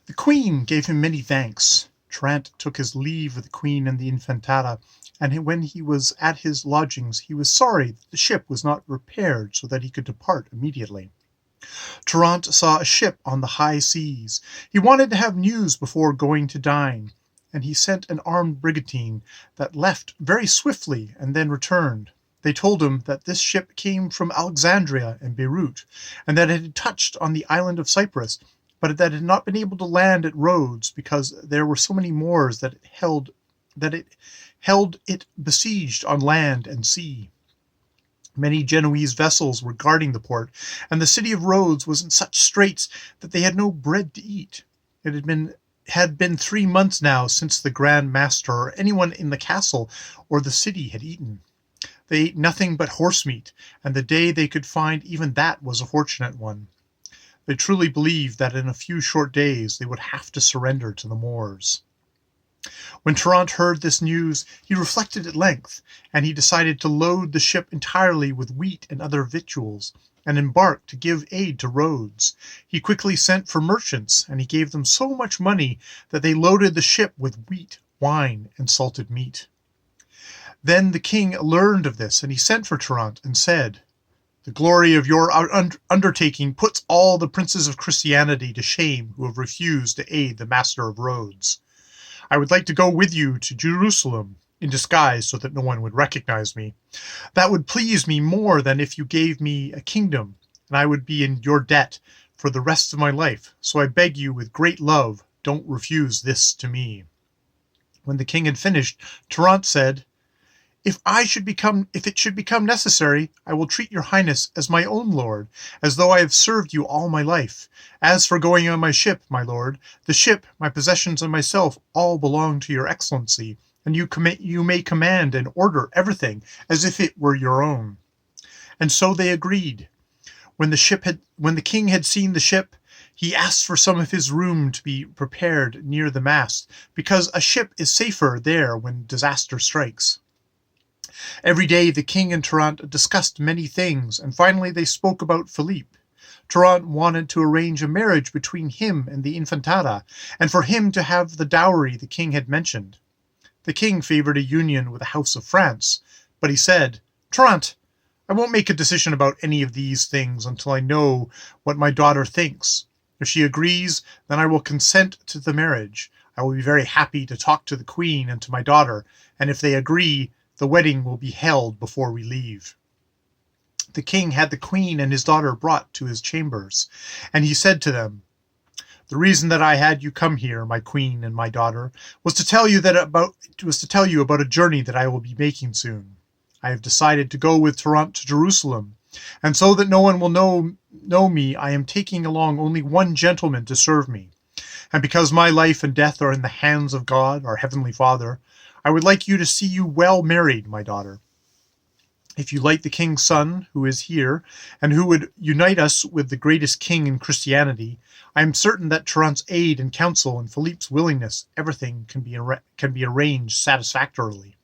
The queen gave him many thanks. Trnt took his leave of the queen and the Infantata, and when he was at his lodgings he was sorry that the ship was not repaired so that he could depart immediately. Trnt saw a ship on the high seas. He wanted to have news before going to dine, and he sent an armed brigantine that left very swiftly and then returned. They told him that this ship came from Alexandria and Beirut, and that it had touched on the island of Cyprus, but that it had not been able to land at Rhodes because there were so many Moors that it held it besieged on land and sea. Many Genoese vessels were guarding the port, and the city of Rhodes was in such straits that they had no bread to eat. It had been 3 months now since the Grand Master or anyone in the castle or the city had eaten. They ate nothing but horse meat, and the day they could find even that was a fortunate one. They truly believed that in a few short days they would have to surrender to the Moors. When Trnt heard this news, he reflected at length, and he decided to load the ship entirely with wheat and other victuals, and embark to give aid to Rhodes. He quickly sent for merchants, and he gave them so much money that they loaded the ship with wheat, wine, and salted meat. Then the king learned of this, and he sent for Trnt and said, "The glory of your undertaking puts all the princes of Christianity to shame who have refused to aid the master of Rhodes. I would like to go with you to Jerusalem in disguise so that no one would recognize me. That would please me more than if you gave me a kingdom, and I would be in your debt for the rest of my life. So I beg you with great love, don't refuse this to me." When the king had finished, Trnt said, If it should become necessary, I will treat your highness as my own lord, as though I have served you all my life. As for going on my ship, my lord, the ship, my possessions, and myself all belong to your excellency, and you may command and order everything as if it were your own. And so they agreed. When the king had seen the ship, he asked for some of his room to be prepared near the mast, because a ship is safer there when disaster strikes. Every day the king and Trnt discussed many things, and finally they spoke about Philippe. Trnt wanted to arrange a marriage between him and the Infantata, and for him to have the dowry the king had mentioned. The king favored a union with the House of France, but he said, "Trnt, I won't make a decision about any of these things until I know what my daughter thinks. If she agrees, then I will consent to the marriage. I will be very happy to talk to the queen and to my daughter, and if they agree, the wedding will be held before we leave." The king had the queen and his daughter brought to his chambers, and he said to them, "The reason that I had you come here, my queen and my daughter, was to tell you about a journey that I will be making soon. I have decided to go with Trnt to Jerusalem, and so that no one will know me, I am taking along only one gentleman to serve me. And because my life and death are in the hands of God, our heavenly Father, I would like you to see you well married, my daughter. If you like the king's son, who is here, and who would unite us with the greatest king in Christianity, I am certain that Trnt's aid and counsel and Philippe's willingness, everything can be arranged satisfactorily."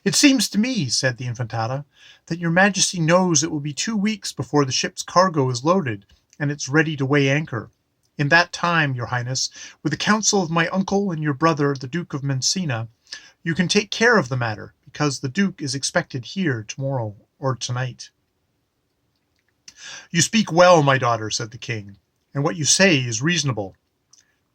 "It seems to me," said the Infantata, "that your majesty knows it will be 2 weeks before the ship's cargo is loaded, and it's ready to weigh anchor. In that time, your highness, with the counsel of my uncle and your brother, the Duke of Messina, you can take care of the matter, because the Duke is expected here tomorrow or tonight." "You speak well, my daughter," said the king, "and what you say is reasonable."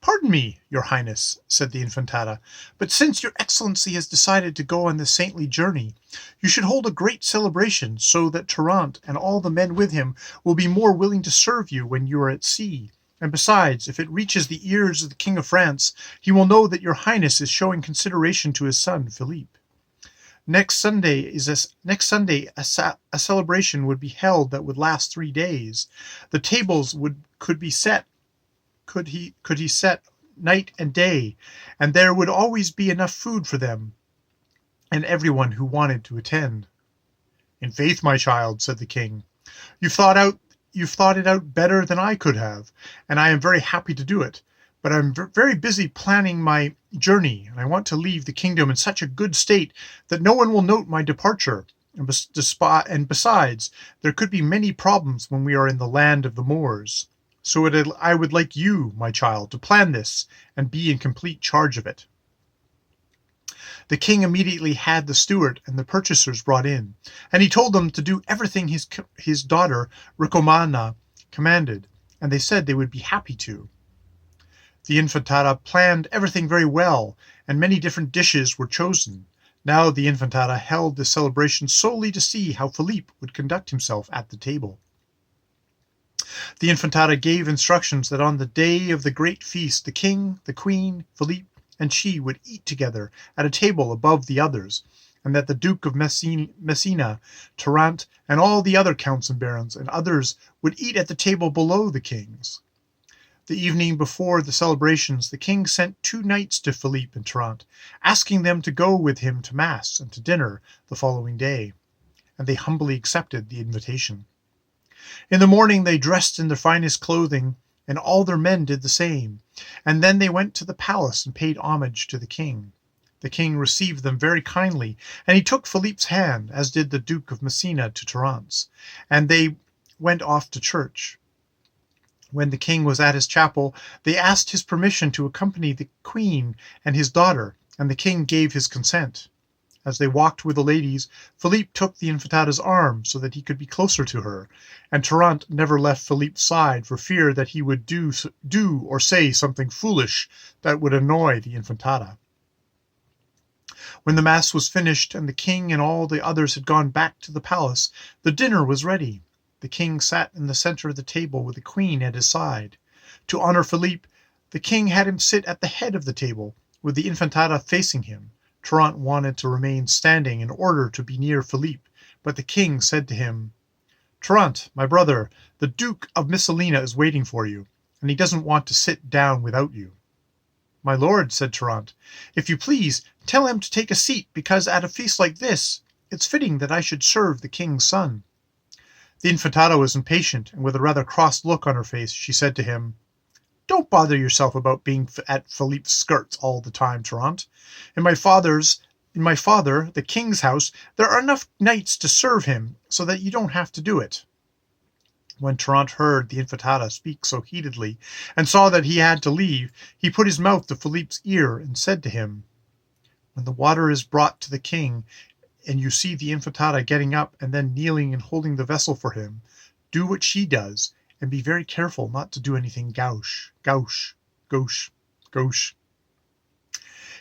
"Pardon me, your highness," said the Infantata, "but since your excellency has decided to go on this saintly journey, you should hold a great celebration so that Trnt and all the men with him will be more willing to serve you when you are at sea. And besides, if it reaches the ears of the King of France, he will know that your highness is showing consideration to his son, Philippe. Next Sunday, a celebration would be held that would last 3 days. The tables could he set night and day, and there would always be enough food for them and everyone who wanted to attend." "In faith, my child," said the king, You've thought it out better than I could have, and I am very happy to do it. But I'm very busy planning my journey, and I want to leave the kingdom in such a good state that no one will note my departure. And besides, there could be many problems when we are in the land of the Moors. So I would like you, my child, to plan this and be in complete charge of it." The king immediately had the steward and the purchasers brought in, and he told them to do everything his daughter Ricomana commanded, and they said they would be happy to. The Infantata planned everything very well, and many different dishes were chosen. Now the Infantata held the celebration solely to see how Philippe would conduct himself at the table. The Infantata gave instructions that on the day of the great feast the king, the queen, Philippe, and she would eat together at a table above the others, and that the Duke of Messina, Trnt, and all the other counts and barons and others would eat at the table below the king's. The evening before the celebrations, the king sent 2 knights to Philippe and Trnt, asking them to go with him to mass and to dinner the following day, and they humbly accepted the invitation. In the morning they dressed in their finest clothing, and all their men did the same, and then they went to the palace and paid homage to the king. The king received them very kindly, and he took Philippe's hand, as did the Duke of Messina to Trnt's, and they went off to church. When the king was at his chapel, they asked his permission to accompany the queen and his daughter, and the king gave his consent. As they walked with the ladies, Philippe took the Infantata's arm so that he could be closer to her, and Trnt never left Philippe's side for fear that he would do or say something foolish that would annoy the Infantata. When the mass was finished and the king and all the others had gone back to the palace, the dinner was ready. The king sat in the center of the table with the queen at his side. To honor Philippe, the king had him sit at the head of the table, with the Infantata facing him. Trnt wanted to remain standing in order to be near Philippe, but the king said to him, "Trnt, my brother, the Duke of Messina is waiting for you, and he doesn't want to sit down without you." "My lord," said Trnt, "if you please, tell him to take a seat, because at a feast like this, it's fitting that I should serve the king's son." The Infantata was impatient, and with a rather cross look on her face, she said to him, "Don't bother yourself about being at Philippe's skirts all the time, Trnt. In my father, the king's house, there are enough knights to serve him, so that you don't have to do it." When Trnt heard the Infantata speak so heatedly, and saw that he had to leave, he put his mouth to Philippe's ear and said to him, "When the water is brought to the king, and you see the Infantata getting up and then kneeling and holding the vessel for him, do what she does, and be very careful not to do anything gauche.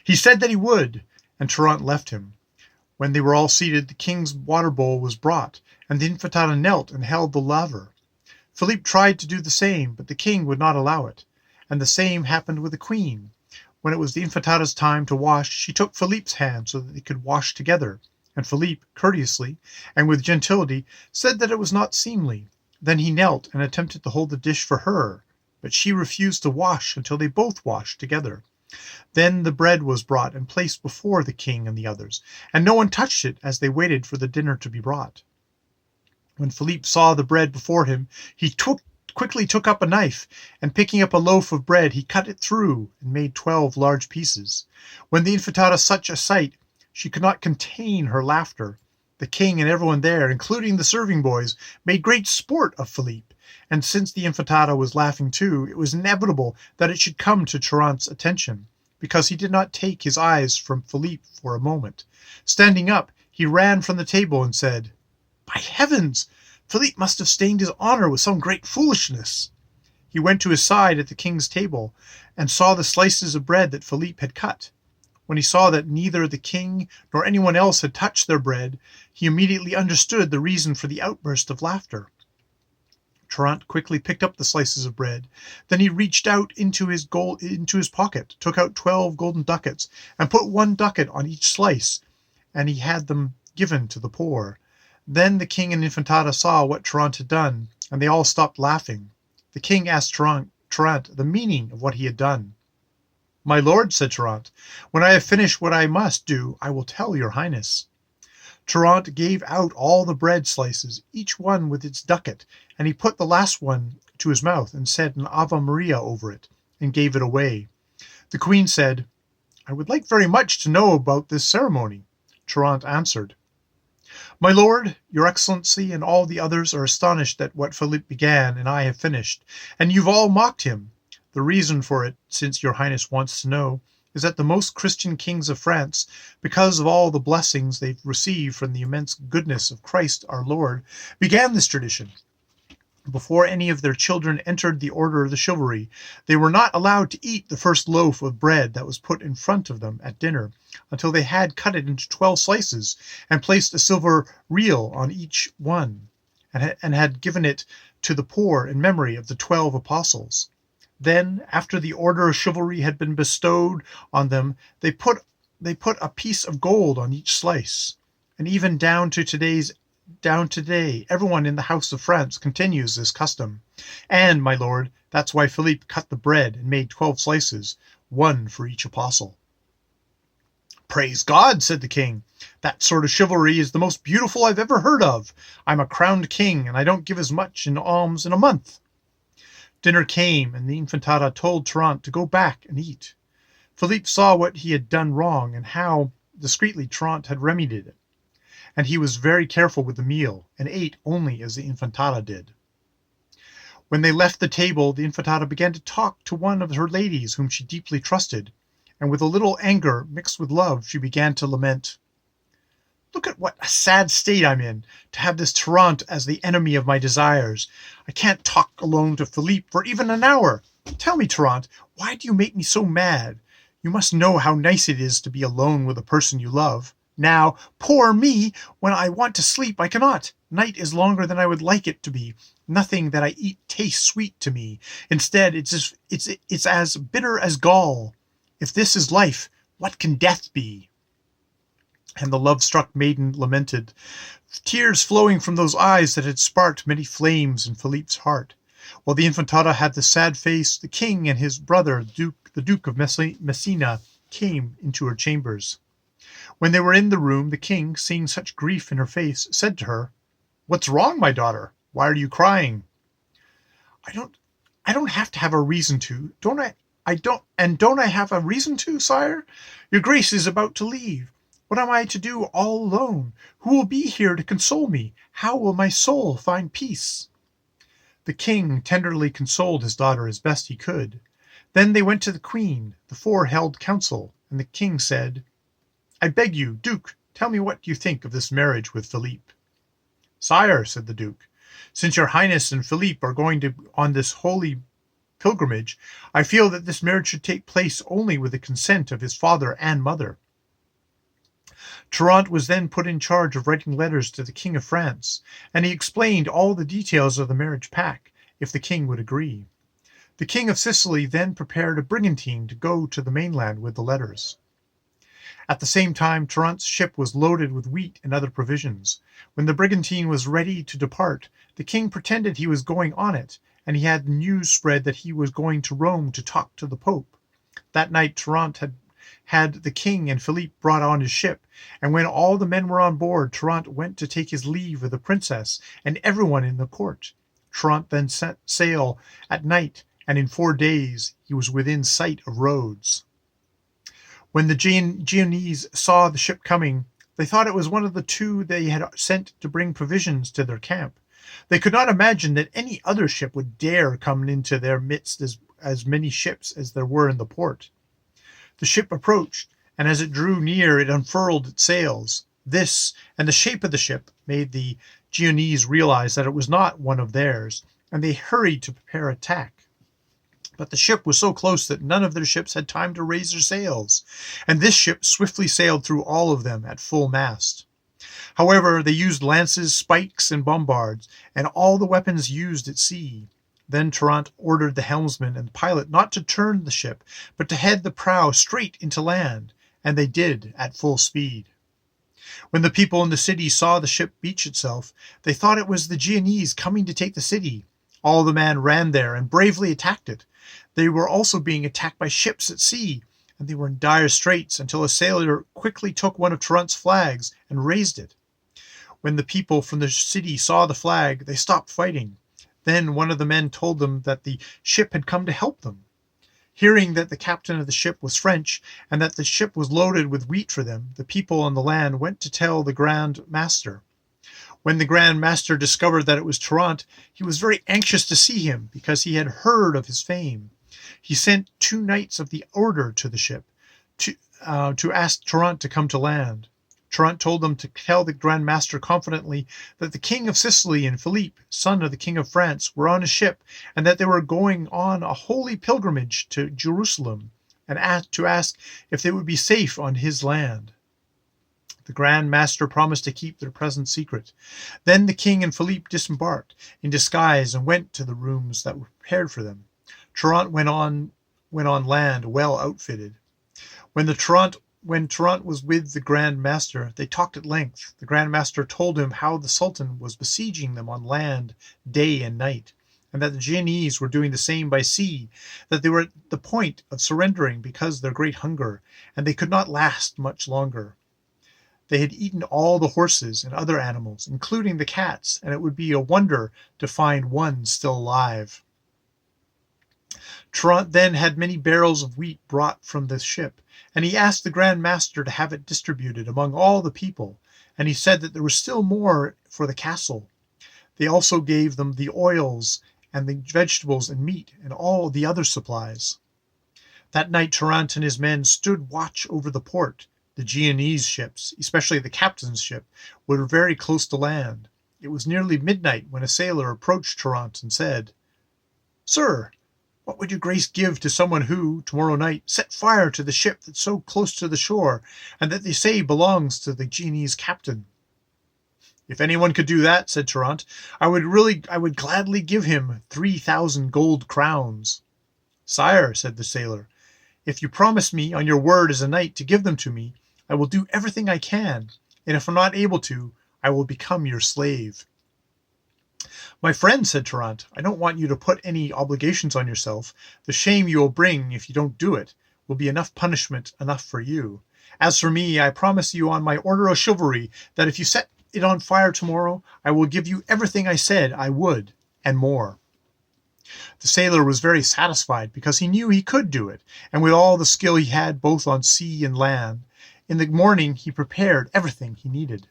He said that he would, and Trnt left him. When they were all seated, the king's water bowl was brought, and the Infantata knelt and held the laver. Philippe tried to do the same, but the king would not allow it, and the same happened with the queen. When it was the Infantata's time to wash, she took Philippe's hand so that they could wash together, and Philippe, courteously and with gentility, said that it was not seemly. Then he knelt and attempted to hold the dish for her, but she refused to wash until they both washed together. Then the bread was brought and placed before the king and the others, and no one touched it as they waited for the dinner to be brought. When Philippe saw the bread before him, he quickly took up a knife, and picking up a loaf of bread, he cut it through and made 12 large pieces. When the Infantata saw such a sight, she could not contain her laughter. The king and everyone there, including the serving boys, made great sport of Philippe, and since the Infantata was laughing too, it was inevitable that it should come to Trnt's attention, because he did not take his eyes from Philippe for a moment. Standing up, he ran from the table and said, "By heavens! Philippe must have stained his honor with some great foolishness." He went to his side at the king's table, and saw the slices of bread that Philippe had cut. When he saw that neither the king nor anyone else had touched their bread, he immediately understood the reason for the outburst of laughter. Trnt quickly picked up the slices of bread. Then he reached out into his pocket, took out 12 golden ducats, and put 1 ducat on each slice, and he had them given to the poor. Then the king and Infantata saw what Trnt had done, and they all stopped laughing. The king asked Trnt the meaning of what he had done. "My lord," said Trnt, "when I have finished what I must do, I will tell your highness." Trnt gave out all the bread slices, each one with its ducat, and he put the last one to his mouth and said an Ave Maria over it, and gave it away. The queen said, "I would like very much to know about this ceremony." Trnt answered, My lord, your excellency, and all the others are astonished at what Philippe began and I have finished, and you've all mocked him. The reason for it, since your highness wants to know, is that the most Christian kings of France, because of all the blessings they've received from the immense goodness of Christ our Lord, began this tradition. Before any of their children entered the order of the chivalry, they were not allowed to eat the first loaf of bread that was put in front of them at dinner, until they had cut it into 12 slices and placed a silver real on each one, and had given it to the poor in memory of the 12 apostles. Then, after the order of chivalry had been bestowed on them, they put a piece of gold on each slice, and even down today, everyone in the house of France continues this custom. And, my lord, that's why Philippe cut the bread and made 12 slices, one for each apostle. Praise God, said the king. That sort of chivalry is the most beautiful I've ever heard of. I'm a crowned king, and I don't give as much in alms in a month. Dinner came, and the Infantata told Trnt to go back and eat. Philippe saw what he had done wrong, and how discreetly Trnt had remedied it, and he was very careful with the meal, and ate only as the Infantata did. When they left the table, the Infantata began to talk to one of her ladies whom she deeply trusted, and with a little anger mixed with love she began to lament. Look at what a sad state I'm in, to have this Trnt as the enemy of my desires. I can't talk alone to Philippe for even an hour. Tell me, Trnt, why do you make me so mad? You must know how nice it is to be alone with a person you love. Now, poor me, when I want to sleep, I cannot. Night is longer than I would like it to be. Nothing that I eat tastes sweet to me. Instead, it's as bitter as gall. If this is life, what can death be? And the love-struck maiden lamented, tears flowing from those eyes that had sparked many flames in Philippe's heart. While the Infantata had the sad face, the king and his brother, the Duke of Messina, came into her chambers. When they were in the room, the king, seeing such grief in her face, said to her, "What's wrong, my daughter? Why are you crying?" I don't have to have a reason to, don't I? Don't I have a reason to, sire? Your grace is about to leave. What am I to do all alone? Who will be here to console me? How will my soul find peace?" The king tenderly consoled his daughter as best he could. Then they went to the queen. The four held council, and the king said, "I beg you, Duke, tell me what you think of this marriage with Philippe." "Sire," said the Duke, "since your highness and Philippe are going on this holy pilgrimage, I feel that this marriage should take place only with the consent of his father and mother." Trnt was then put in charge of writing letters to the King of France, and he explained all the details of the marriage pact, if the king would agree. The King of Sicily then prepared a brigantine to go to the mainland with the letters. At the same time, Trnt's ship was loaded with wheat and other provisions. When the brigantine was ready to depart, the king pretended he was going on it, and he had news spread that he was going to Rome to talk to the Pope. That night Trnt had the king and Philippe brought on his ship, and when all the men were on board, Trnt went to take his leave of the princess and everyone in the court. Trnt then set sail at night, and in 4 days he was within sight of Rhodes. When the Genoese saw the ship coming, they thought it was one of the two they had sent to bring provisions to their camp. They could not imagine that any other ship would dare come into their midst as many ships as there were in the port. The ship approached, and as it drew near, it unfurled its sails. This, and the shape of the ship, made the Genoese realize that it was not one of theirs, and they hurried to prepare attack. But the ship was so close that none of their ships had time to raise their sails, and this ship swiftly sailed through all of them at full mast. However, they used lances, spikes, and bombards, and all the weapons used at sea. Then Trnt ordered the helmsman and the pilot not to turn the ship, but to head the prow straight into land, and they did at full speed. When the people in the city saw the ship beach itself, they thought it was the Genoese coming to take the city. All the men ran there and bravely attacked it. They were also being attacked by ships at sea, and they were in dire straits until a sailor quickly took one of Trnt's flags and raised it. When the people from the city saw the flag, they stopped fighting. Then one of the men told them that the ship had come to help them. Hearing that the captain of the ship was French, and that the ship was loaded with wheat for them, the people on the land went to tell the Grand Master. When the Grand Master discovered that it was Trnt, he was very anxious to see him because he had heard of his fame. He sent 2 knights of the order to the ship to ask Trnt to come to land. Trnt told them to tell the Grand Master confidently that the King of Sicily and Philippe, son of the King of France, were on a ship, and that they were going on a holy pilgrimage to Jerusalem, and to ask if they would be safe on his land. The Grand Master promised to keep their present secret. Then the king and Philippe disembarked in disguise and went to the rooms that were prepared for them. Trnt went on land well outfitted. When Trnt was with the Grand Master, they talked at length. The Grand Master told him how the Sultan was besieging them on land day and night, and that the Genoese were doing the same by sea, that they were at the point of surrendering because of their great hunger, and they could not last much longer. They had eaten all the horses and other animals, including the cats, and it would be a wonder to find one still alive. Trnt then had many barrels of wheat brought from the ship, and he asked the Grand Master to have it distributed among all the people, and he said that there was still more for the castle. They also gave them the oils and the vegetables and meat and all the other supplies. That night Trnt and his men stood watch over the port. The Genoese ships, especially the captain's ship, were very close to land. It was nearly midnight when a sailor approached Trnt and said, "Sir, what would your grace give to someone who, tomorrow night, set fire to the ship that's so close to the shore, and that they say belongs to the Genoese captain?" "If anyone could do that," said Trnt, I would gladly give him 3,000 gold crowns." "Sire," said the sailor, "if you promise me on your word as a knight to give them to me, I will do everything I can, and if I'm not able to, I will become your slave." "My friend," said Trnt, "I don't want you to put any obligations on yourself. The shame you will bring if you don't do it will be punishment enough for you. As for me, I promise you on my order of chivalry that if you set it on fire tomorrow, I will give you everything I said I would, and more." The sailor was very satisfied because he knew he could do it, and with all the skill he had both on sea and land. In the morning he prepared everything he needed.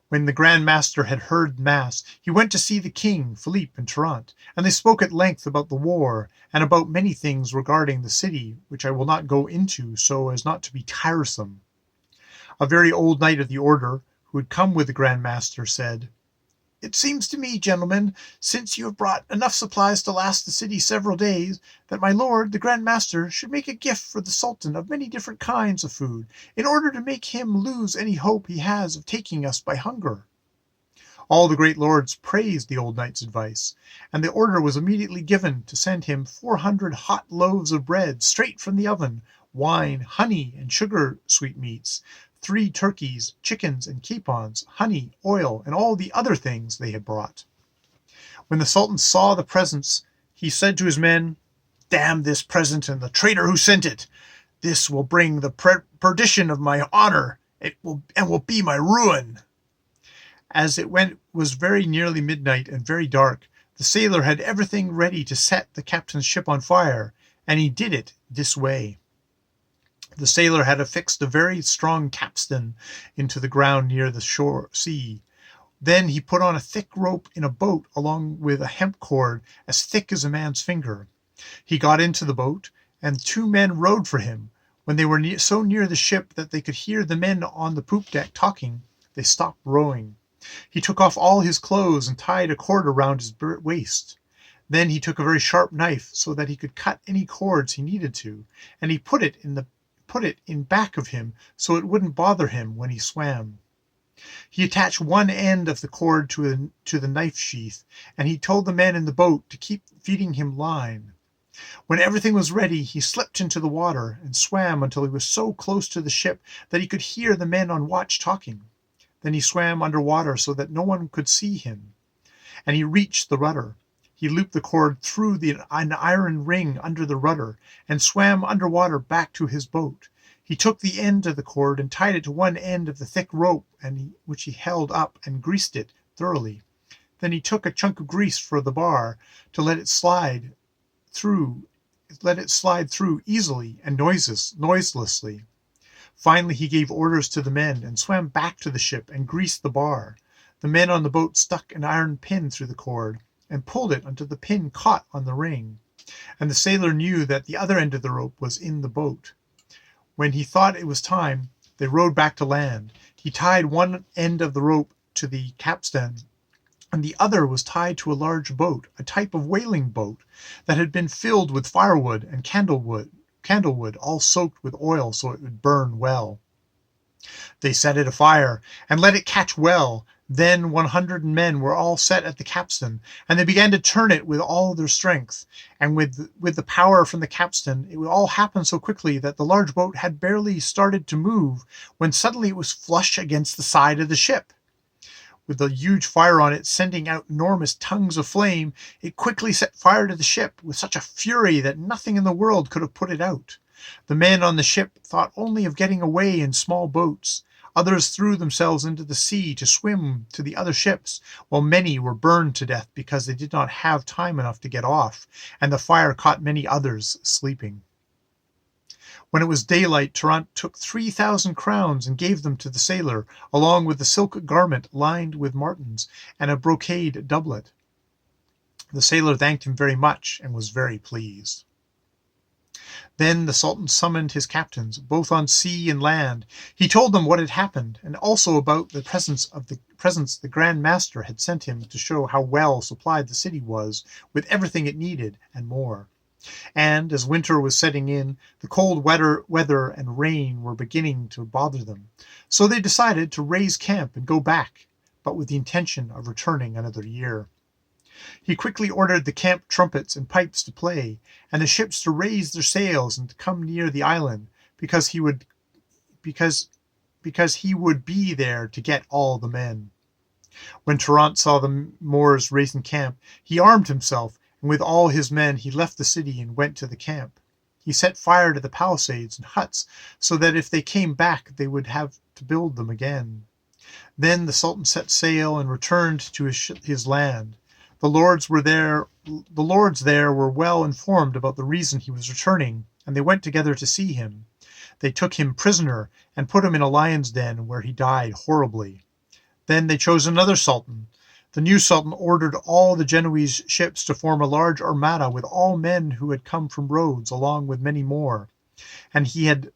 When the Grand Master had heard Mass, he went to see the king, Philippe, and Trnt, and they spoke at length about the war, and about many things regarding the city, which I will not go into so as not to be tiresome. A very old knight of the order, who had come with the Grand Master, said, "It seems to me, gentlemen, since you have brought enough supplies to last the city several days, that my lord, the Grand Master, should make a gift for the Sultan of many different kinds of food, in order to make him lose any hope he has of taking us by hunger." All the great lords praised the old knight's advice, and the order was immediately given to send him 400 hot loaves of bread straight from the oven, wine, honey, and sugar sweetmeats, 3 turkeys, chickens, and capons, honey, oil, and all the other things they had brought. When the Sultan saw the presents, he said to his men, "Damn this present and the traitor who sent it! This will bring the perdition of my honor, will be my ruin." As it was very nearly midnight and very dark, the sailor had everything ready to set the captain's ship on fire, and he did it this way. The sailor had affixed a very strong capstan into the ground near the sea. Then he put on a thick rope in a boat along with a hemp cord as thick as a man's finger. He got into the boat, and 2 men rowed for him. When they were so near the ship that they could hear the men on the poop deck talking, they stopped rowing. He took off all his clothes and tied a cord around his waist. Then he took a very sharp knife so that he could cut any cords he needed to, and he put it in back of him so it wouldn't bother him when he swam. He attached one end of the cord to the knife sheath, and he told the men in the boat to keep feeding him line. When everything was ready, he slipped into the water and swam until he was so close to the ship that he could hear the men on watch talking. Then he swam under water so that no one could see him, and he reached the rudder. He looped the cord through an iron ring under the rudder and swam underwater back to his boat. He took the end of the cord and tied it to one end of the thick rope which he held up and greased it thoroughly. Then he took a chunk of grease for the bar to let it slide through easily and noiselessly. Finally he gave orders to the men and swam back to the ship and greased the bar. The men on the boat stuck an iron pin through the cord and pulled it until the pin caught on the ring, and the sailor knew that the other end of the rope was in the boat. When he thought it was time, they rowed back to land. He tied one end of the rope to the capstan, and the other was tied to a large boat, a type of whaling boat that had been filled with firewood and candlewood, all soaked with oil so it would burn well. They set it afire and let it catch well. Then 100 men were all set at the capstan, and they began to turn it with all their strength. And with the power from the capstan, it all happened so quickly that the large boat had barely started to move when suddenly it was flush against the side of the ship. With a huge fire on it sending out enormous tongues of flame, it quickly set fire to the ship with such a fury that nothing in the world could have put it out. The men on the ship thought only of getting away in small boats. Others threw themselves into the sea to swim to the other ships, while many were burned to death because they did not have time enough to get off, and the fire caught many others sleeping. When it was daylight, Trnt took 3,000 crowns and gave them to the sailor, along with a silk garment lined with martens and a brocade doublet. The sailor thanked him very much and was very pleased. Then the Sultan summoned his captains, both on sea and land. He told them what had happened, and also about the presents the Grand Master had sent him to show how well supplied the city was with everything it needed and more. And as winter was setting in, the cold weather and rain were beginning to bother them. So they decided to raise camp and go back, but with the intention of returning another year. He quickly ordered the camp trumpets and pipes to play, and the ships to raise their sails and to come near the island, because he would be there to get all the men. When Trnt saw the Moors raising camp, he armed himself, and with all his men he left the city and went to the camp. He set fire to the palisades and huts, so that if they came back they would have to build them again. Then the Sultan set sail and returned to his land. The lords there were well informed about the reason he was returning, and they went together to see him. They took him prisoner and put him in a lion's den, where he died horribly. Then they chose another sultan. The new sultan ordered all the Genoese ships to form a large armada with all men who had come from Rhodes, along with many more, and he had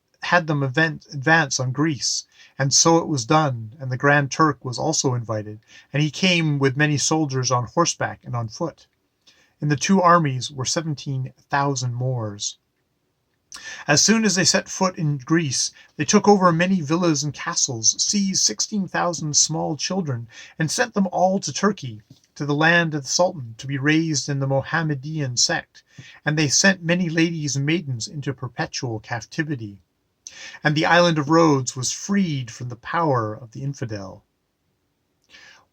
them advance on Greece. And so it was done, and the Grand Turk was also invited, and he came with many soldiers on horseback and on foot. In the two armies were 17,000 Moors. As soon as they set foot in Greece, they took over many villas and castles, seized 16,000 small children, and sent them all to Turkey, to the land of the Sultan, to be raised in the Mohammedan sect, and they sent many ladies and maidens into perpetual captivity. And the island of Rhodes was freed from the power of the infidel.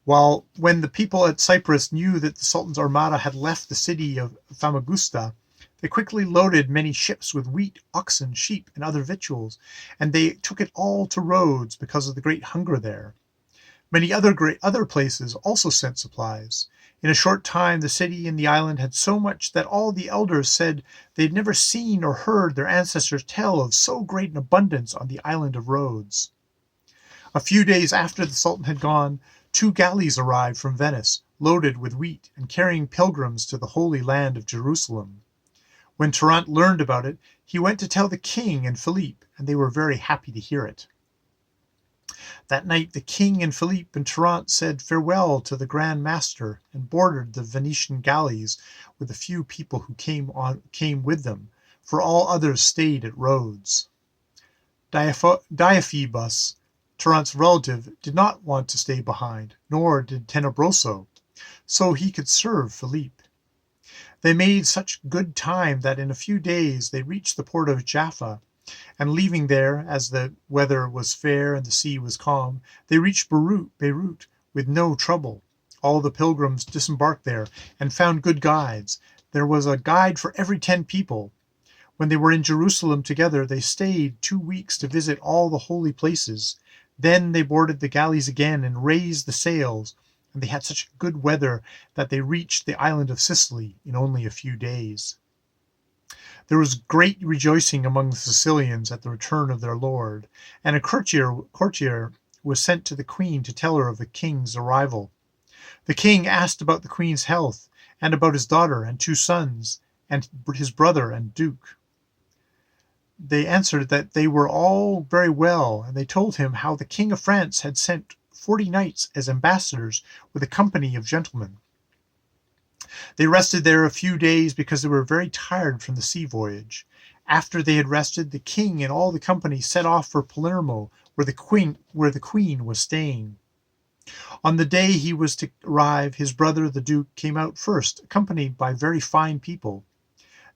When the people at Cyprus knew that the Sultan's armada had left the city of Famagusta, they quickly loaded many ships with wheat, oxen, sheep, and other victuals, and they took it all to Rhodes because of the great hunger there. Many other places also sent supplies. In a short time, the city and the island had so much that all the elders said they had never seen or heard their ancestors tell of so great an abundance on the island of Rhodes. A few days after the Sultan had gone, 2 galleys arrived from Venice, loaded with wheat and carrying pilgrims to the Holy Land of Jerusalem. When Trnt learned about it, he went to tell the king and Philippe, and they were very happy to hear it. That night the king and Philippe and Trnt said farewell to the Grand Master and boarded the Venetian galleys with a few people who came with them, for all others stayed at Rhodes. Deiphobus, Trnt's relative, did not want to stay behind, nor did Tenebroso, so he could serve Philippe. They made such good time that in a few days they reached the port of Jaffa, and leaving there, as the weather was fair and the sea was calm, they reached Beirut with no trouble. All the pilgrims disembarked there and found good guides. There was a guide for every 10 people. When they were in Jerusalem together, they stayed 2 weeks to visit all the holy places. Then they boarded the galleys again and raised the sails, and they had such good weather that they reached the island of Sicily in only a few days. There was great rejoicing among the Sicilians at the return of their lord, and a courtier was sent to the queen to tell her of the king's arrival. The king asked about the queen's health, and about his daughter and 2 sons, and his brother and duke. They answered that they were all very well, and they told him how the King of France had sent 40 knights as ambassadors with a company of gentlemen. They rested there a few days because they were very tired from the sea voyage. After they had rested, the king and all the company set off for Palermo, where the queen was staying. On the day he was to arrive, his brother the duke came out first, accompanied by very fine people.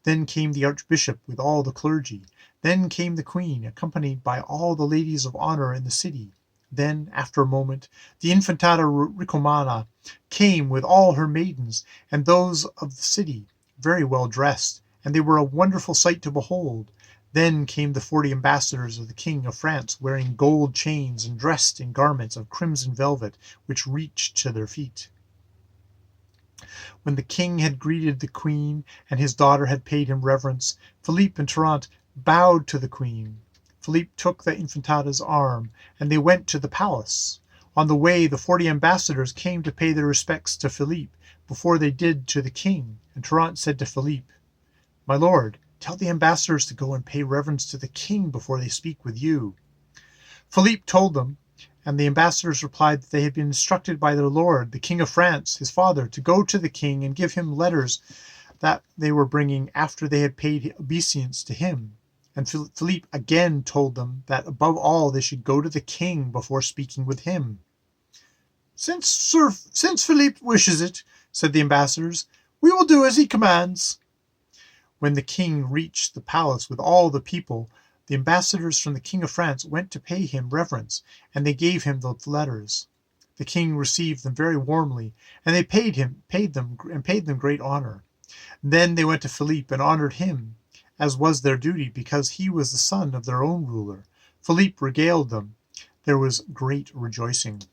Then came the archbishop with all the clergy. Then came the queen, accompanied by all the ladies of honor in the city. Then, after a moment, the Infantata Ricomana came with all her maidens, and those of the city, very well dressed, and they were a wonderful sight to behold. Then came the 40 ambassadors of the King of France, wearing gold chains and dressed in garments of crimson velvet, which reached to their feet. When the king had greeted the queen, and his daughter had paid him reverence, Philippe and Trnt bowed to the queen. Philippe took the Infantata's arm, and they went to the palace. On the way, the 40 ambassadors came to pay their respects to Philippe before they did to the king, and Trnt said to Philippe, "My lord, tell the ambassadors to go and pay reverence to the king before they speak with you." Philippe told them, and the ambassadors replied that they had been instructed by their lord, the King of France, his father, to go to the king and give him letters that they were bringing after they had paid obeisance to him. And Philippe again told them that above all they should go to the king before speaking with him. Since Philippe wishes it," said the ambassadors, "we will do as he commands." When the king reached the palace with all the people, the ambassadors from the King of France went to pay him reverence, and they gave him the letters. The king received them very warmly, and they paid them great honor. Then they went to Philippe and honored him, as was their duty, because he was the son of their own ruler. Philippe regaled them. There was great rejoicing.